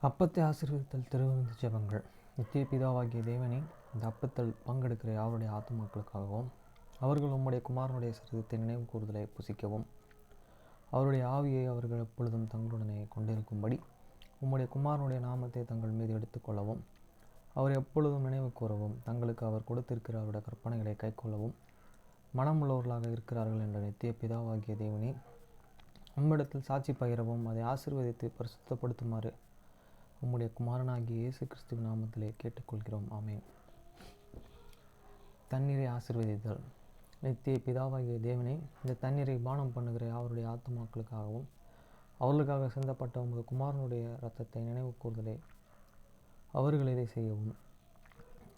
அப்பத்தை ஆசீர்வதித்தல் திருவிருந்து ஜெபங்கள். நித்திய பிதாவாகிய தேவனே, இந்த அப்பத்தில் பங்கெடுக்கிற யாருடைய ஆத்துமாக்களுக்காகவும் அவர்கள் உம்முடைய குமாரனுடைய சரீரத்தை நினைவு கூறுதலை புசிக்கவும் அவருடைய ஆவியை அவர்கள் எப்பொழுதும் தங்களுடனே கொண்டிருக்கும்படி உம்முடைய குமாரனுடைய நாமத்தை தங்கள் மீது எடுத்துக்கொள்ளவும் அவர் எப்பொழுதும் நினைவு கூறவும் தங்களுக்கு அவர் கொடுத்திருக்கிற அவருடைய கற்பனைகளை கைக்கொள்ளவும் மனமுள்ளவர்களாக இருக்கிறார்கள் என்ற நித்திய பிதாவாகிய தேவனே, உம்மிடத்தில் சாட்சி பகிரவும் அதை ஆசீர்வதித்து பரிசுத்தப்படுத்துமாறு உம்முடைய குமாரனாகிய இயேசு கிறிஸ்துவின் நாமத்திலே கேட்டுக்கொள்கிறோம். ஆமேன். தண்ணீரை ஆசீர்வதித்தல். நித்திய பிதாவாகிய தேவனே, இந்த தண்ணீரை பானம் பண்ணுகிற அவருடைய ஆத்துமாக்களுக்காகவும் அவர்களுக்காக சிந்தப்பட்ட உமது குமாரனுடைய இரத்தத்தை நினைவு கூறுதலே அவர்கள் இதை செய்யவும்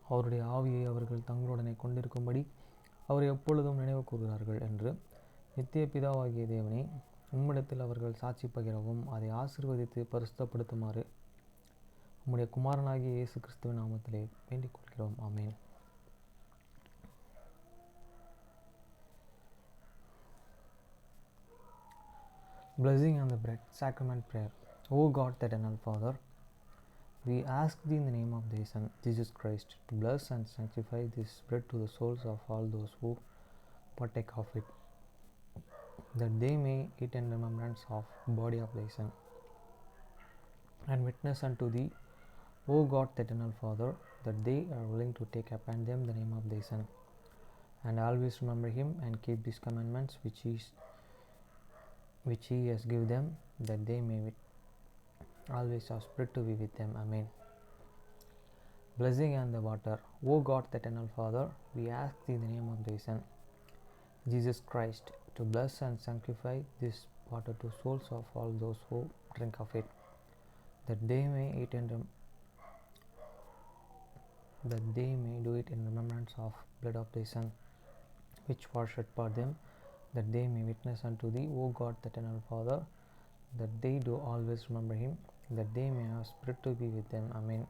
அவருடைய ஆவியை அவர்கள் தங்களுடனே கொண்டிருக்கும்படி அவர் எப்பொழுதும் நினைவு கூறுகிறார்கள் என்று நித்திய பிதாவாகிய தேவனே, உம்மிடத்தில் அவர்கள் சாட்சி பகிரவும் அதை ஆசீர்வதித்து பரிசுத்தப்படுத்துமாறு உம்முடைய குமாரனாகிய இயேசு கிறிஸ்துவின் நாமத்திலே வேண்டிக் கொள்கிறோம். ஆமேன். Blessing on the bread, sacrament prayer. O God, the eternal Father, we ask thee in the name of thy Son, Jesus Christ, to bless and sanctify this bread to the souls of all those who partake of it, that they may eat in remembrance of the body of thy Son, and witness unto thee, O God, the eternal Father, that they are willing to take upon them the name of thy Son, and always remember him and keep these commandments which he has given them, that they may always have spirit to be with them. Amen. Blessing on the water. O God, the eternal Father, we ask thee in the name of thy Son, Jesus Christ, to bless and sanctify this water to souls of all those who drink of it, that they may do it in remembrance of blood of thy Son, which was shed for them, that they may witness unto thee, O God, the eternal Father, that they do always remember him, that they may have spirit to be with them. Amen.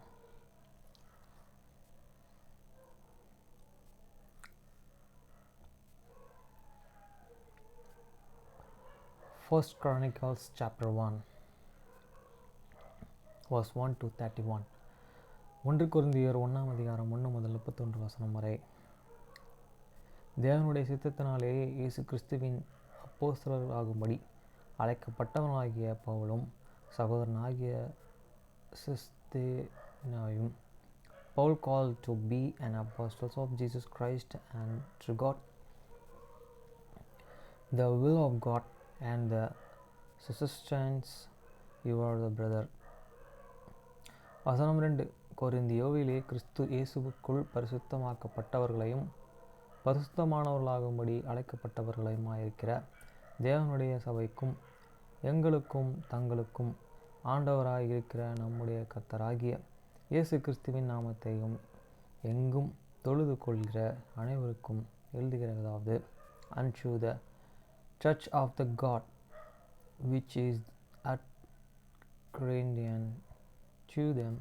First Chronicles chapter 1 verse 1 to 31. 1 கொரிந்தியர் 1ஆம் அதிகாரம் 1 முதல் 31 வசனம் வரை. தேவனுடைய சித்தத்தினாலே இயேசு கிறிஸ்துவின் அப்போஸ்தலராகும்படி அழைக்கப்பட்டவனாகிய பவுலும் சகோதரனாகிய சிஸ்தேனாயும், Paul called to be an apostle of Jesus Christ and to God, the will of God and the subsistence you are the brother. வசனம் 2. கொரிந்தியோவிலே கிறிஸ்து இயேசுவுக்குள் பரிசுத்தமாக்கப்பட்டவர்களையும் பரிசுத்தமானவர்களாகும்படி அழைக்கப்பட்டவர்களையுமாயிருக்கிற தேவனுடைய சபைக்கும் எங்களுக்கும் தங்களுக்கும் ஆண்டவராய் இருக்கிற நம்முடைய கர்த்தராகிய இயேசு கிறிஸ்துவின் நாமத்தையும் எங்கும் தொழுது கொள்கிற அனைவருக்கும் எழுதுகிறதாவது, unto the church of the God which is at Corinthian, to them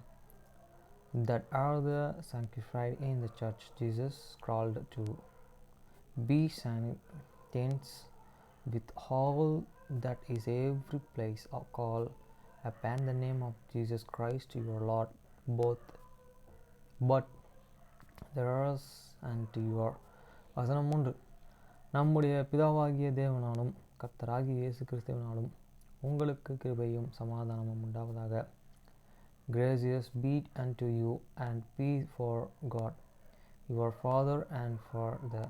that are the sanctified in the church Jesus called to be saints, with all that is every place call upon the name of Jesus Christ your Lord, but there is unto your. வசனம் 3. நம்முடைய பிதாவாகிய தேவனாலும் கர்த்தராகிய இயேசு கிறிஸ்துவினாலும் உங்களுக்கு கிருபையும் சமாதானமும் உண்டாவதாக. Gracious be unto you and peace for God your Father and for the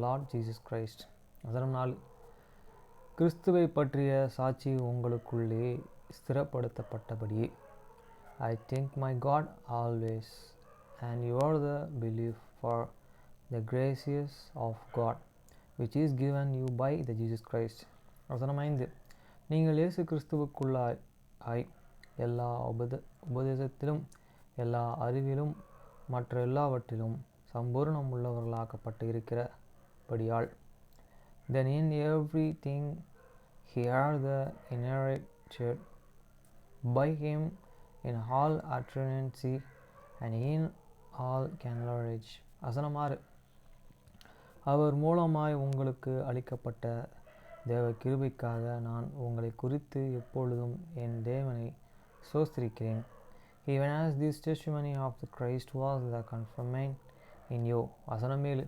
Lord Jesus Christ. வசனம் 4. கிறிஸ்துவை பற்றிய சாட்சி உங்களுக்குள்ளே ஸ்திரப்படுத்தப்பட்டபடி I thank my God always, and you are the belief for the graces of God which is given you by the Jesus Christ. வசனம் 5. நீங்கள் இயேசு கிறிஸ்துவுக்குள்ளாய் எல்லா உபதேசத்திலும் எல்லா அறிவிலும் மற்ற எல்லாவற்றிலும் சம்பூர்ணம் உள்ளவர்களாக்கப்பட்டு இருக்கிறபடியால், then in everything hear the inherited by him in all utterancy and in all knowledge. வசனம் 6. அவர் மூலமாய் உங்களுக்கு அளிக்கப்பட்ட தேவ கிருபைக்காக நான் உங்களை குறித்து எப்பொழுதும் என் தேவனை ஸ்தோத்திரிக்கிறேன். even as this testimony of the Christ was the confirmation in you. வசனம் 7.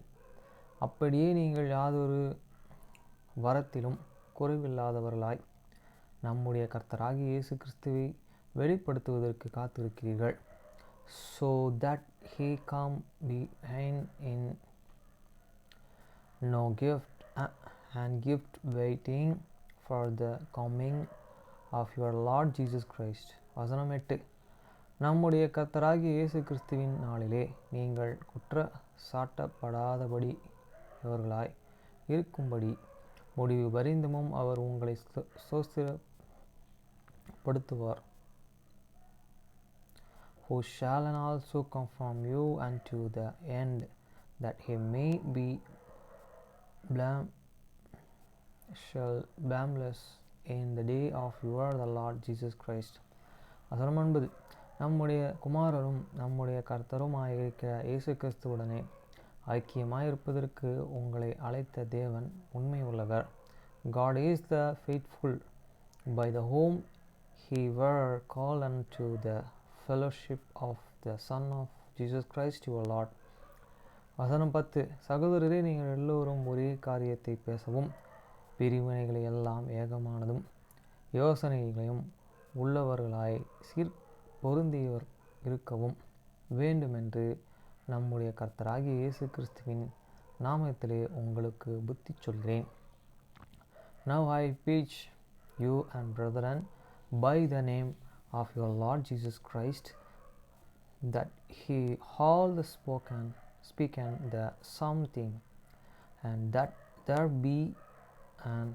அப்படியே நீங்கள் யாதொரு வரத்திலும் குறைவில்லாதவர்களாய் நம்முடைய கர்த்தராகிய இயேசு கிறிஸ்துவை வெளிப்படுத்துவதற்கு காத்திருக்கிறீர்கள். So that he come behind in no gift and gift waiting for the coming of your Lord Jesus Christ. வசனம் 8. நம்முடைய கர்த்தராகிய இயேசு கிறிஸ்துவின் நாளிலே நீங்கள் குற்ற சாட்டப்படாதபடி இவர்களாய் இருக்கும்படி முடிவு பரிந்தமும் அவர் உங்களை சோஸ்திரப்படுத்துவார். Who shall also confirm you unto the end, that he may be blameless in the day of your the Lord Jesus Christ. வசனம் 9. நம்முடைய குமாரரும் நம்முடைய கர்த்தருமாயிருக்கிற இயேசு கிறிஸ்துவுடனே ஐக்கியமாயிருப்பதற்கு உங்களை அழைத்த தேவன் உண்மை உள்ளவர். God is the faithful, by the whom he were called unto the fellowship of the Son of Jesus Christ your Lord. வசனம் 10. சகோதரரே, நீங்கள் எல்லோரும் ஒரே காரியத்தை பேசவும் பிரிவினைகளை எல்லாம் ஏகமானதும் யோசனைகளையும் உள்ளவர்களாய் பொருந்தியவர் இருக்கவும் வேண்டுமென்று நம்முடைய கர்த்தராகிய இயேசு கிறிஸ்துவின் நாமத்திலே உங்களுக்கு புத்தி சொல்கிறேன். Now I beseech you and brethren by the name of your Lord Jesus Christ, that he all the speaken the same thing, and that there be an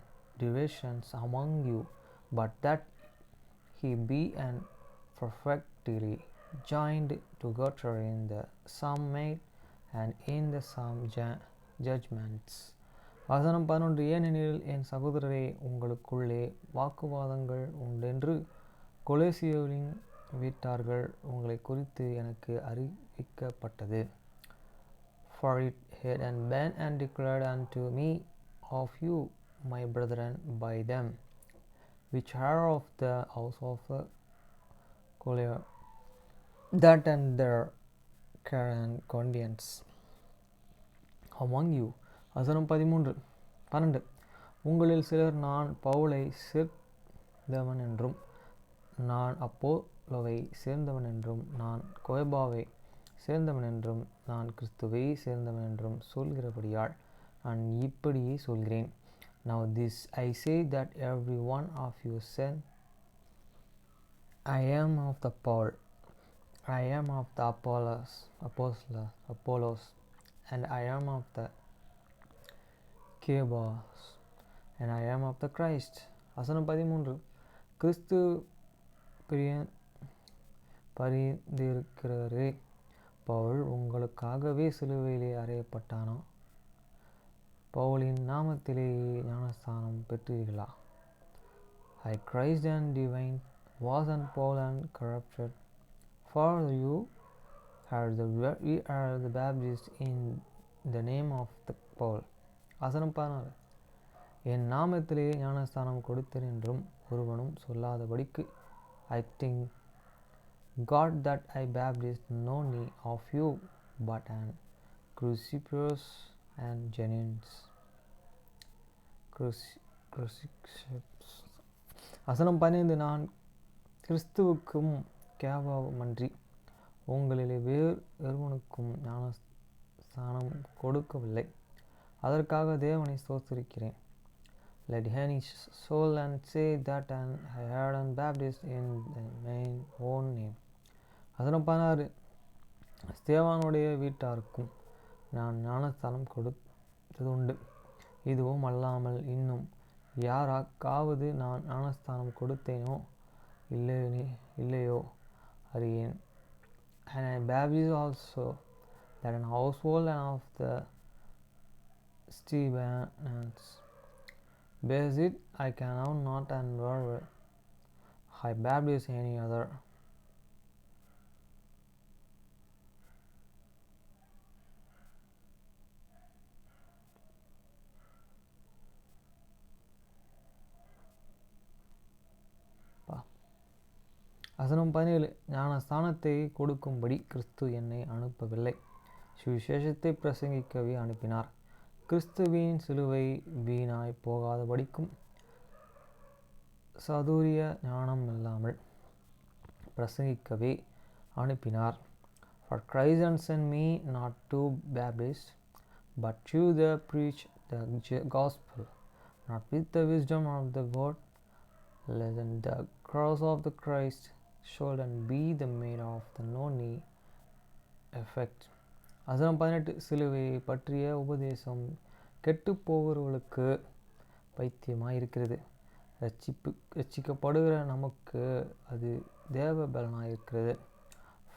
divisions among you, but that he be an perfectly joined together in the same maid and in the same judgments. வசனம் 11. ஏனெனில் என் சகோதரரே, உங்களுக்குள்ளே வாக்குவாதங்கள் உண்டென்று கொலோசியரின் வீட்டார்கள் உங்களை குறித்து எனக்கு அறிவிக்கப்பட்டது. For it had been and declared unto me of you, my brethren, by them which are of the house of Chloe, that and their care and condience among you. வசனம் 12. உங்களில் சிலர் நான் பவுலை சேர்ந்தவன் என்றும், நான் அப்போலோவை சேர்ந்தவன் என்றும், நான் கோபாவை சேர்ந்தவன் என்றும், நான் கிறிஸ்துவை சேர்ந்தவன் என்றும் சொல்கிறபடியால் நான் இப்படியே சொல்கிறேன். Now this I say, that every one of you said, I am of the Paul, I am of the Apollos, and I am of the Cephas, and I am of the Christ. வசனம் 13. கிறிஸ்து பரிந்திருக்கிறவரே, பவுல் உங்களுக்காகவே சிலுவையிலே அறையப்பட்டானோ? பவுலின் நாமத்திலேயே ஞானஸ்தானம் பெற்றீர்களா? I Christ and divine wasn't Paul and corrupted, for you we are the Baptists in the name of the Paul. வசனம் 14. என் நாமத்திலே ஞானஸ்தானம் கொடுத்தேன் என்றும் ஒருவனும் சொல்லாதபடிக்கு I thank God that I baptized no need of you, but an Crispus and Jannes. வசனம் 15. நான் கிறிஸ்துவுக்கும் கேபாவுமன்றி உங்களிலே வேறொருவனுக்கும் ஞானஸ்தானம் கொடுக்கவில்லை. அதற்காக தேவனை ஸ்தோத்திரிக்கிறேன். Let any soul and say that I had an baptized in my own name. வசனம் 16. ஸ்தேவானுடைய வீட்டாருக்கும் நான் ஞானஸ்தானம் கொடுத்ததுண்டு. இதுவும் அல்லாமல் இன்னும் யாராக்காவது நான் ஞானஸ்தானம் கொடுத்தேனோ இல்லையோ அறியேன். And I baptized also that an household and of the Stephanus. Base it I can now not, and where I baptize any other. வசனம் 17. ஞானஸ்தானத்தை கொடுக்கும்படி கிறிஸ்து என்னை அனுப்பவில்லை, சுவிசேஷத்தை பிரசங்கிக்கவே அனுப்பினார். கிறிஸ்துவின் சிலுவை வீணாய் போகாதபடிக்கும் சாதுரிய ஞானம் இல்லாமல் பிரசங்கிக்கவே அனுப்பினார். For Christ sent me not to baptize, but to preach the gospel, not with the wisdom of the world, lest the cross of the Christ should be the made of the no need effect. வசனம் 18. சிலுவையை பற்றிய உபதேசம் கெட்டு போகிறவர்களுக்கு பைத்தியமாயிருக்கிறது, ரட்சிக்கப்படுகிற நமக்கு அது தேவ பலனாயிருக்கிறது.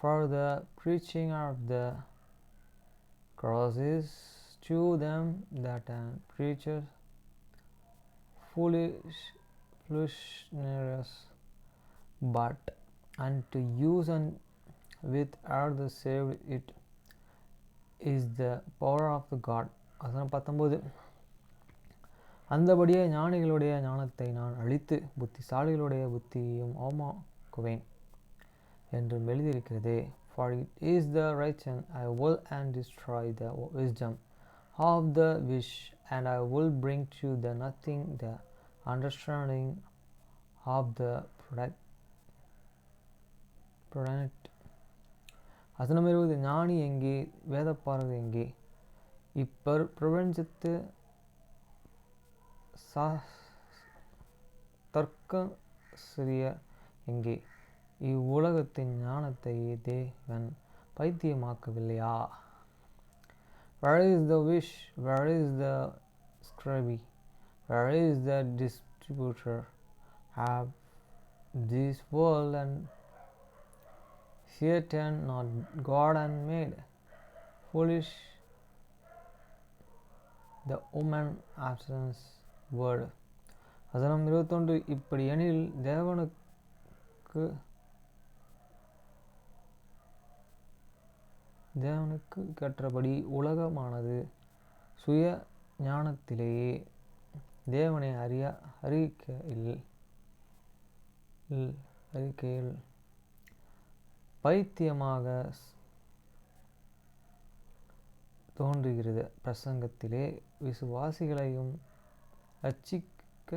For the preaching of the cross is to them that preach foolishness, but unto you and with are the saved it is the power of the God. வசனம் 19. அந்தபடியே ஞானிகளுடைய ஞானத்தை நான் அழித்து புத்திசாலிகளுடைய புத்தியையும் அவமாக்குவேன் என்று எழுதியிருக்கிறதே. For it is the righteous I will and destroy the wisdom of the wish, and I will bring to the nothing the understanding of the prudent. வசனம் 20. ஞானி எங்கே, வேதப்பாரகர் எங்கே, பிரபஞ்சத்து தர்க்கசிரியர் எங்கே, இவ்வுலகத்தின் ஞானத்தை தேவன் பைத்தியமாக்கவில்லையா? Where is the wish? Where is the scribe? Where is the distributor? Have this world and Satan not God and made foolish the woman absence word. வசனம் 21. இப்படி எனில் தேவனுக்கு கற்றபடி உலகமானது சுய ஞானத்திலேயே தேவனை அறிக்கையில் பைத்தியமாக தோன்றுகிறது, பிரசங்கத்திலே விசுவாசிகளையும் ரட்சிக்க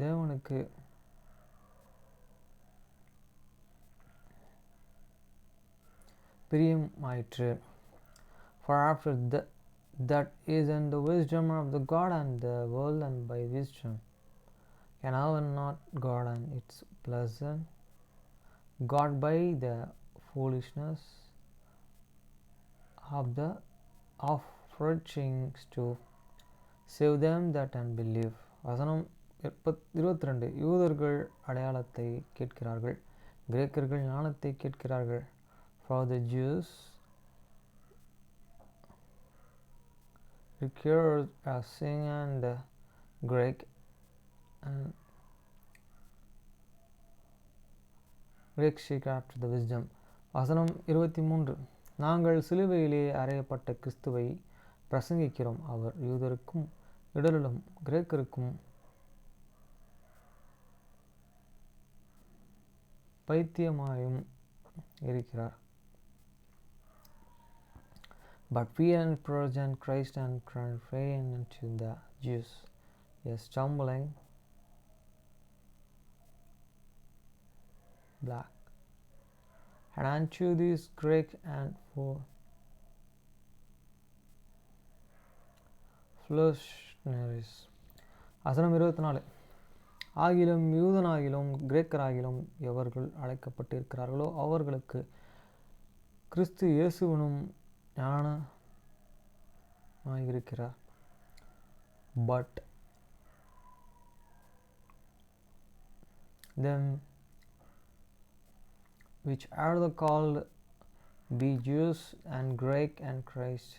தேவனுக்கு பிரியமாயிற்று. For after that is in the wisdom of the God and the world, and by wisdom can have not God and its pleasure, God by the foolishness of preachings to save them that unbelieve. வசனம் 22. யூதர்கள் அடையாளத்தை கேட்கிறார்கள், கிரேக்கர்கள் ஞானத்தை கேட்கிறார்கள். For the Jews require a sing, and the Greek seek after the wisdom. வசனம் 23. நாங்கள் சிலுவையிலே அறையப்பட்ட கிறிஸ்துவை பிரசங்கிக்கிறோம், அவர் யூதருக்கும் இடரிலும் கிரேக்கருக்கும் பைத்தியமாயும் இருக்கிறார். But we present Christ and confident unto the Jews a stumbling block, and unto these Greek and foolishness. வசனம் 24. ஆகிலும் யூதனாகிலும் கிரேக்கராகிலும் எவர்கள் அழைக்கப்பட்டிருக்கிறார்களோ அவர்களுக்கு கிறிஸ்து இயேசுவனும் ஞானமாயிருக்கிறார். But them which are the called be Jews and Greek, and Christ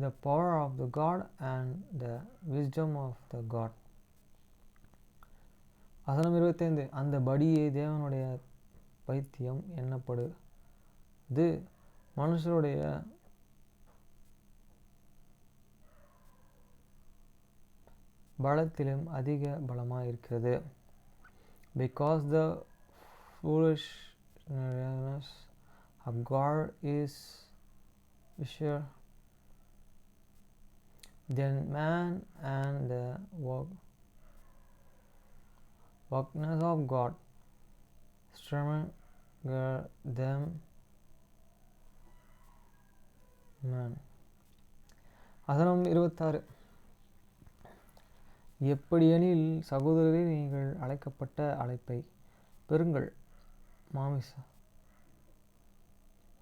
the power of the God and the wisdom of the God. வசனம் 25. அந்தபடியே தேவனுடைய பைத்தியம் என்னப்படுது மனுஷருடைய பலத்திலும் அதிக பலமாயிருக்கிறது. Because the foolishness of God is wiser than man, and the weakness of God stronger than man. வசனம் 26. எப்படியெனில் சகோதரரே, நீங்கள் அழைக்கப்பட்ட அழைப்பை பெறுங்கள்.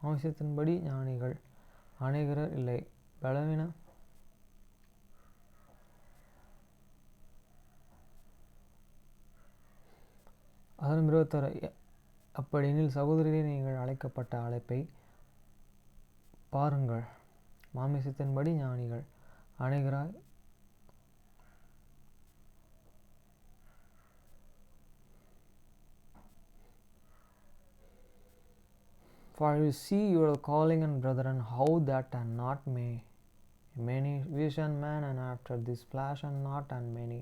மாமிசத்தின்படி ஞானிகள் அநேகர் இல்லை, பலவீன வசனம் 26. அப்படியெனில் சகோதரரே, நீங்கள் அழைக்கப்பட்ட அழைப்பை பாருங்கள். மாமிசத்தின்படி ஞானிகள் அநேகராய் For you see your calling, and brethren, how that and not many vision man, and after this flesh, and not and many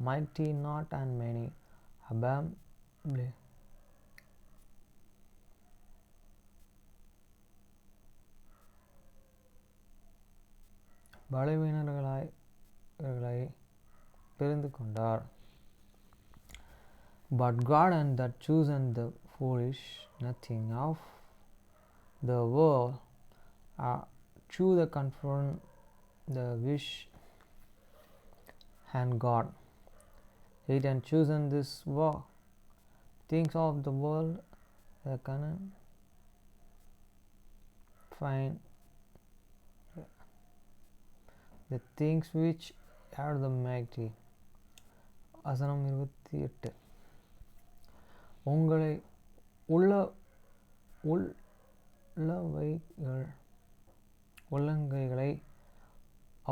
mighty, not and many abundantly. பலவீனர்களை தெரிந்து கொண்டார். But God and that chosen the foolish nothing of the world to the confirm the wish, and God it and chosen this world things of the world the cannot find the things which are the mighty. வசனம் 28. உங்களை உள்ளங்கைகளை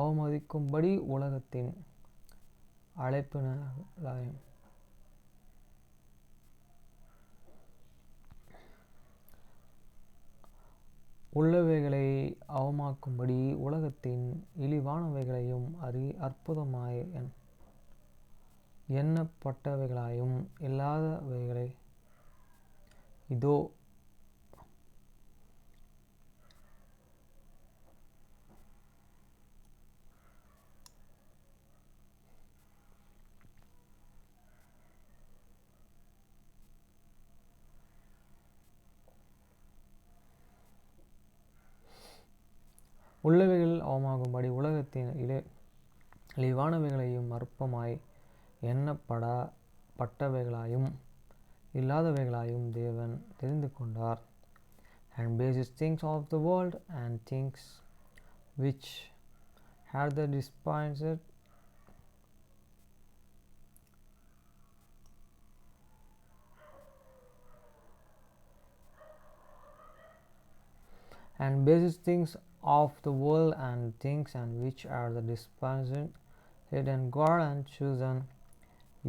அவமதிக்கும்படி உலகத்தின் அழைப்பினாலையும் உள்ளவைகளை அவமாக்கும்படி உலகத்தின் இழிவானவைகளையும் அற்புதமாய் எண்ணப்பட்டவைகளாயும் இல்லாதவைகளை இதோ உள்ளவைகள் அவமாகும்படி உலகத்தின் இழிவானவைகளையும் அற்பமாய் எண்ணப்பட்டவைகளாயும் இல்லாதவைகளாயும் தேவன் தெரிந்து கொண்டார். And bases things of the world and things which had the despised and bases things of the world and things and which are the despised hidden God and chosen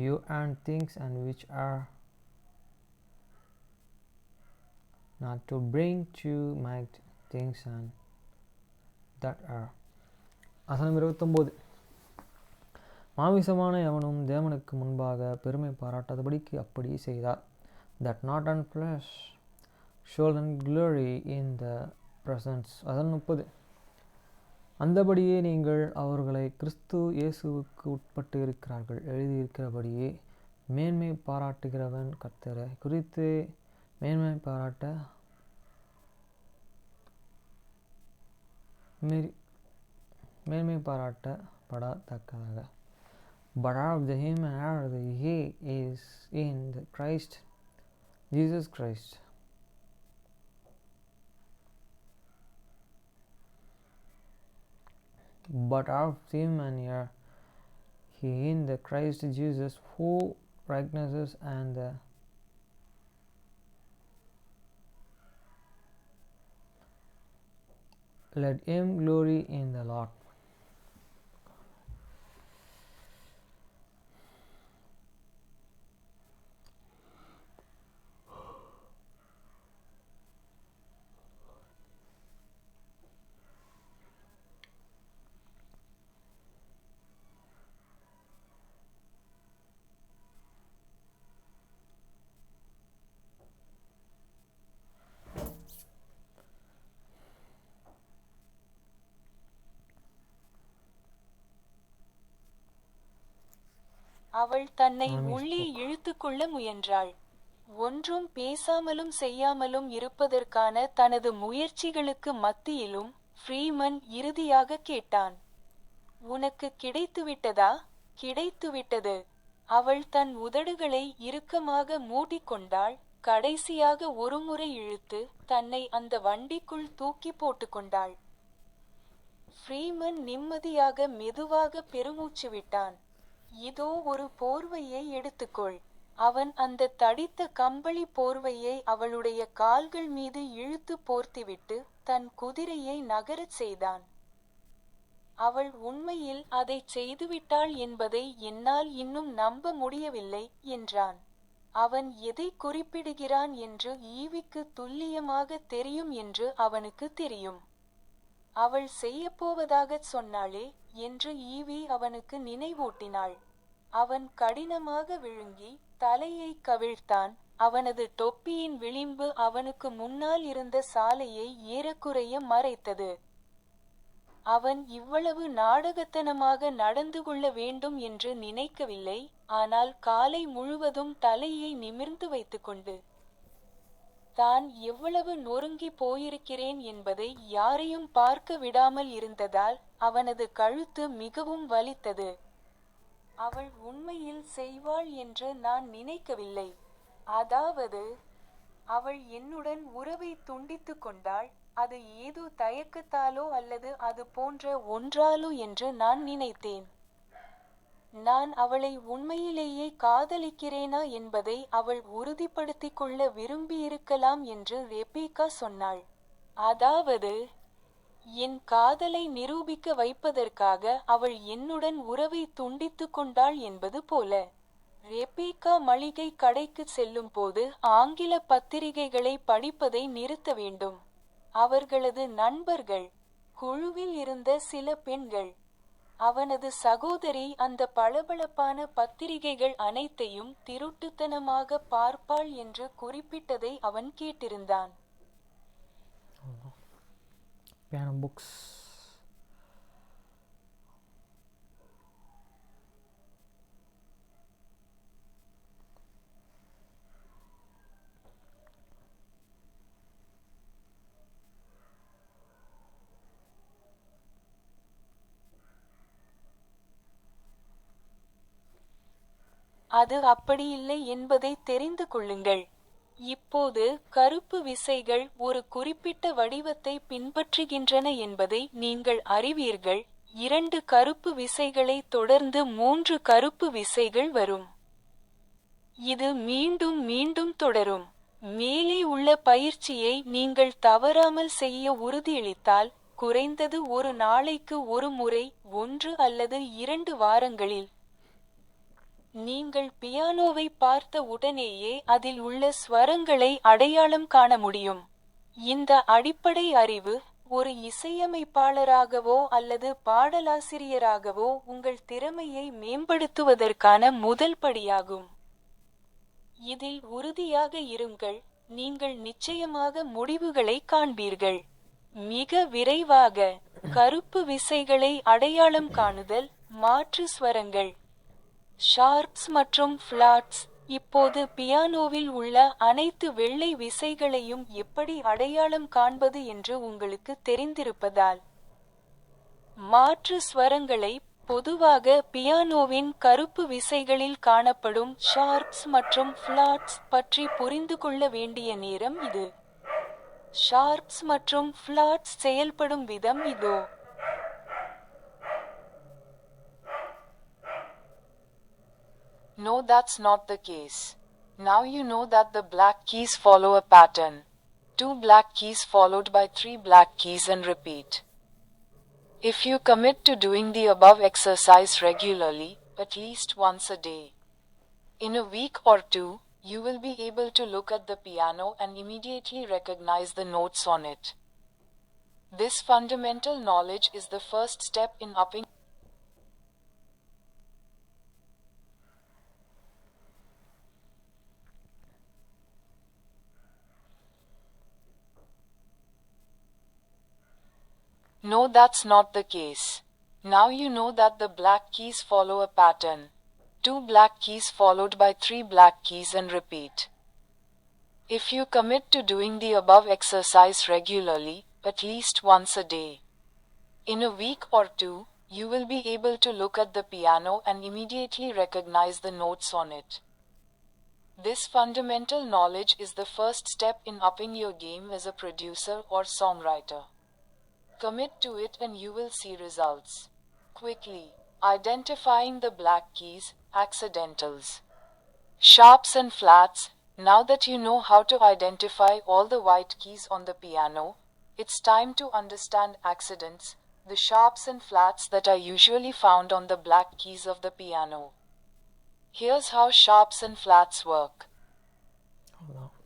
you and things and which are not to bring to make things and that are. வசனம் 29. மாமிசமான எவனும் தேவனுக்கு முன்பாக பெருமை பாராட்டாதபடிக்கு அப்படி செய்தார். That not on flesh should glory in the presence. வசனம் 30. அந்தபடியே நீங்கள் அவர்களை கிறிஸ்து இயேசுவுக்கு உட்பட்டு இருக்கிறார்கள். எழுதியிருக்கிறபடியே மேன்மை பாராட்டுகிறவன் கர்த்தரை குறித்து மேன்மை பாராட்டப்படத்தக்கதாக. But of the him and are the he is in the Christ Jesus Christ. But of him and are he in the Christ Jesus, who righteousness and the let him glory in the Lord. அவள் தன்னை உள்ளே இழுத்துக்கொள்ள முயன்றாள். ஒன்றும் பேசாமலும் செய்யாமலும் இருப்பதற்கான தனது முயற்சிகளுக்கு மத்தியிலும் Freeman இறுதியாக கேட்டான், உனக்கு கிடைத்துவிட்டதா? கிடைத்துவிட்டது. அவள் தன் உதடுகளை இறுக்கமாக மூடிக்கொண்டாள். கடைசியாக ஒருமுறை இழுத்து தன்னை அந்த வண்டிக்குள் தூக்கி போட்டுக்கொண்டாள். ஃப்ரீமன் நிம்மதியாக மெதுவாக பெருமூச்சு விட்டான். இதோ ஒரு போர்வையை எடுத்துக்கொள். அவன் அந்த தடித்த கம்பளி போர்வையை அவளுடைய கால்கள் மீது இழுத்து போர்த்திவிட்டு தன் குதிரையை நகரச் செய்தான். அவள் உண்மையில் அதைச் செய்துவிட்டாள் என்பதை என்னால் இன்னும் நம்ப முடியவில்லை என்றான். அவன் எதை குறிப்பிடுகிறான் என்று ஈவிக்கு துல்லியமாக தெரியும் என்று அவனுக்கு தெரியும். அவள் செய்யப்போவதாகச் சொன்னாளே என்று ஈவி அவனுக்கு நினைவூட்டினாள். அவன் கடினமாக விழுங்கி தலையை கவிழ்த்தான். அவனது தொப்பியின் விளிம்பு அவனுக்கு முன்னால் இருந்த சாலையை ஏறக்குறைய மறைத்தது. அவன் இவ்வளவு நாடகத்தனமாக நடந்து கொள்ள வேண்டும் என்று நினைக்கவில்லை. ஆனால் காலை முழுவதும் தலையை நிமிர்ந்து வைத்துக்கொண்டு தான் எவ்வளவு நொறுங்கி போயிருக்கிறேன் என்பதை யாரையும் பார்க்க விடாமல் இருந்ததால் அவனது கழுத்து மிகவும் வலித்தது. அவள் உண்மையில் செய்வாள் என்று நான் நினைக்கவில்லை. அதாவது அவள் என்னுடன் உறவை துண்டித்து கொண்டாள். அது ஏதோ தயக்கத்தாலோ அல்லது அது போன்ற ஒன்றாலோ என்று நான் நினைத்தேன். நான் அவளை உண்மையிலேயே காதலிக்கிறேனா என்பதை அவள் உறுதிப்படுத்திக் கொள்ள விரும்பியிருக்கலாம் என்று ரெபேக்கா சொன்னாள். அதாவது என் காதலை நிரூபிக்க வைப்பதற்காக அவள் என்னுடன் உறவை துண்டித்து கொண்டாள் என்பது போல. ரெபேக்கா மளிகை கடைக்கு செல்லும் போது ஆங்கில பத்திரிகைகளை படிப்பதை நிறுத்த வேண்டும். அவர்களது நண்பர்கள் குழுவில் இருந்த சில பெண்கள் அவனது சகோதரி அந்த பளபளப்பான பத்திரிகைகள் அனைத்தையும் திருட்டுத்தனமாக பார்ப்பாள் என்று குறிப்பிட்டதை அவன் கேட்டிருந்தான். அது அப்படியில்லை என்பதை தெரிந்து கொள்ளுங்கள். இப்போது கருப்பு விசைகள் ஒரு குறிப்பிட்ட வடிவத்தை பின்பற்றுகின்றன என்பதை நீங்கள் அறிவீர்கள். 2 கருப்பு விசைகளை தொடர்ந்து 3 கருப்பு விசைகள் வரும். இது மீண்டும் மீண்டும் தொடரும். மேலே உள்ள பயிற்சியை நீங்கள் தவறாமல் செய்ய உறுதியளித்தால், குறைந்தது ஒரு நாளைக்கு ஒரு முறை 1 அல்லது 2 வாரங்களில் நீங்கள் பியானோவை பார்த்த உடனேயே அதில் உள்ள ஸ்வரங்களை அடையாளம் காண முடியும். இந்த அடிப்படை அறிவு ஒரு இசையமைப்பாளராகவோ அல்லது பாடலாசிரியராகவோ உங்கள் திறமையை மேம்படுத்துவதற்கான முதல் படியாகும். இதில் உறுதியாக இருங்கள், நீங்கள் நிச்சயமாக முடிவுகளை காண்பீர்கள். மிக விரைவாக. கருப்பு விசைகளை அடையாளம் காணுதல், மாற்று ஸ்வரங்கள், ஷார்ப்ஸ் மற்றும் ஃபிளாட்ஸ். இப்போது பியானோவில் உள்ள அனைத்து வெள்ளை விசைகளையும் எப்படி அடையாளம் காண்பது என்று உங்களுக்கு தெரிந்திருப்பதால், மாற்று ஸ்வரங்களை பொதுவாக பியானோவின் கருப்பு விசைகளில் காணப்படும் ஷார்ப்ஸ் மற்றும் ஃபிளாட்ஸ் பற்றி புரிந்து கொள்ள வேண்டிய நேரம் இது. ஷார்ப்ஸ் மற்றும் ஃபிளாட்ஸ் செயல்படும் விதம் இதோ. No, that's not the case. Now you know that the black keys follow a pattern. 2 black keys followed by 3 black keys and repeat. If you commit to doing the above exercise regularly, at least once a day, in a week or 2, you will be able to look at the piano and immediately recognize the notes on it. This fundamental knowledge is the first step in upping. No, that's not the case. Now you know that the black keys follow a pattern. 2 black keys followed by 3 black keys and repeat. If you commit to doing the above exercise regularly, at least once a day, in a week or two, you will be able to look at the piano and immediately recognize the notes on it. This fundamental knowledge is the first step in upping your game as a producer or songwriter. Commit to it and you will see results quickly. Identifying the black keys, accidentals, sharps and flats. Now that you know how to identify all the white keys on the piano, it's time to understand accidents, the sharps and flats that are usually found on the black keys of the piano. Here's how sharps and flats work. அவ்வளோதான்.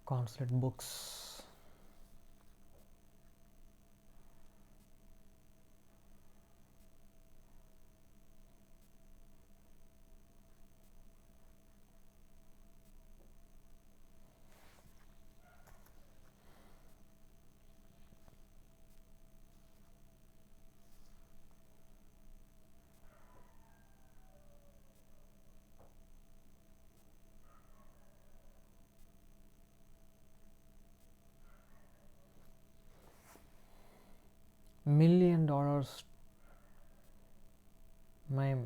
Consulate books. $1 million meme.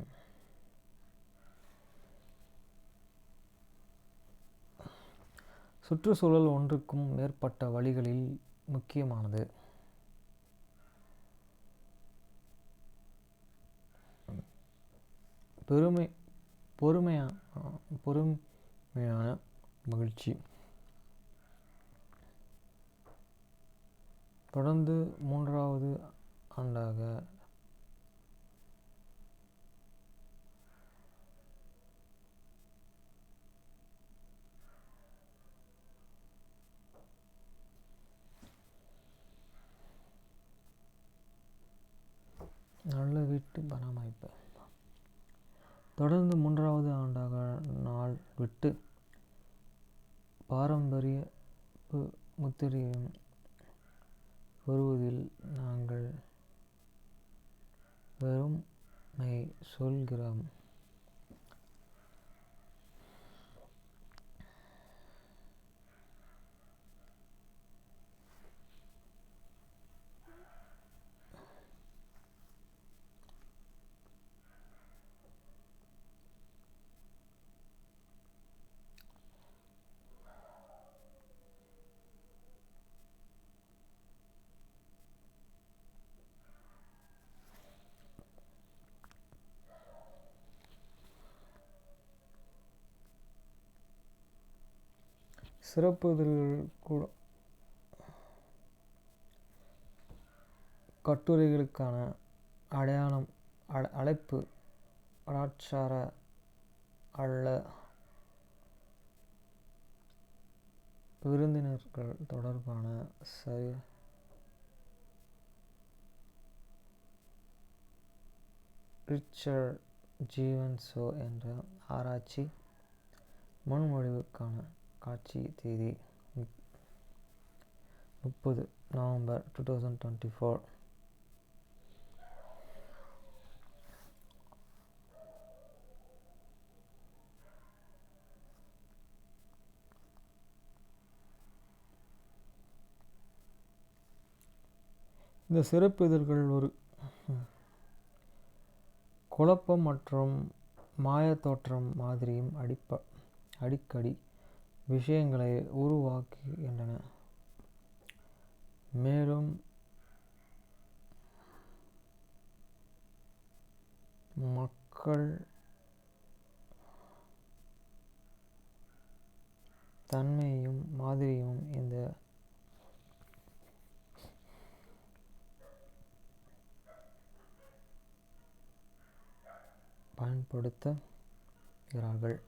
சுற்றுச்சூழல் ஒன்றுக்கும் மேற்பட்ட வழிகளில் முக்கியமானது. பொறுமையான மகிழ்ச்சி. தொடர்ந்து 3வது ஆண்டாக நல்ல வீட்டு பராமரிப்பு. தொடர்ந்து 3வது ஆண்டாக நாள் விட்டு பாரம்பரிய முத்திரையும் பெறுவதில் நாங்கள் வெறுமை சொல்கிறோம். சிறப்பு இதழ்கள் கட்டுரைகளுக்கான அழைப்பு கலாச்சார அல்ல விருந்தினர்கள் தொடர்பான ரிச்சர்ட் ஜீவன்ஸோ என்ற ஆராய்ச்சி முன்மொழிவுக்கான காட்சி தேதி 30 நவம்பர் 2024. இந்த சிறப்பு இதழ்கள் ஒரு குழப்பம் மற்றும் மாயத்தோற்றம் மாதிரியும் அடிக்கடி விஷயங்களை உருவாக்குகின்றன. மேலும் மக்கள் தன்மையும் மாதிரியும் இந்த பயன்படுத்துகிறார்கள்.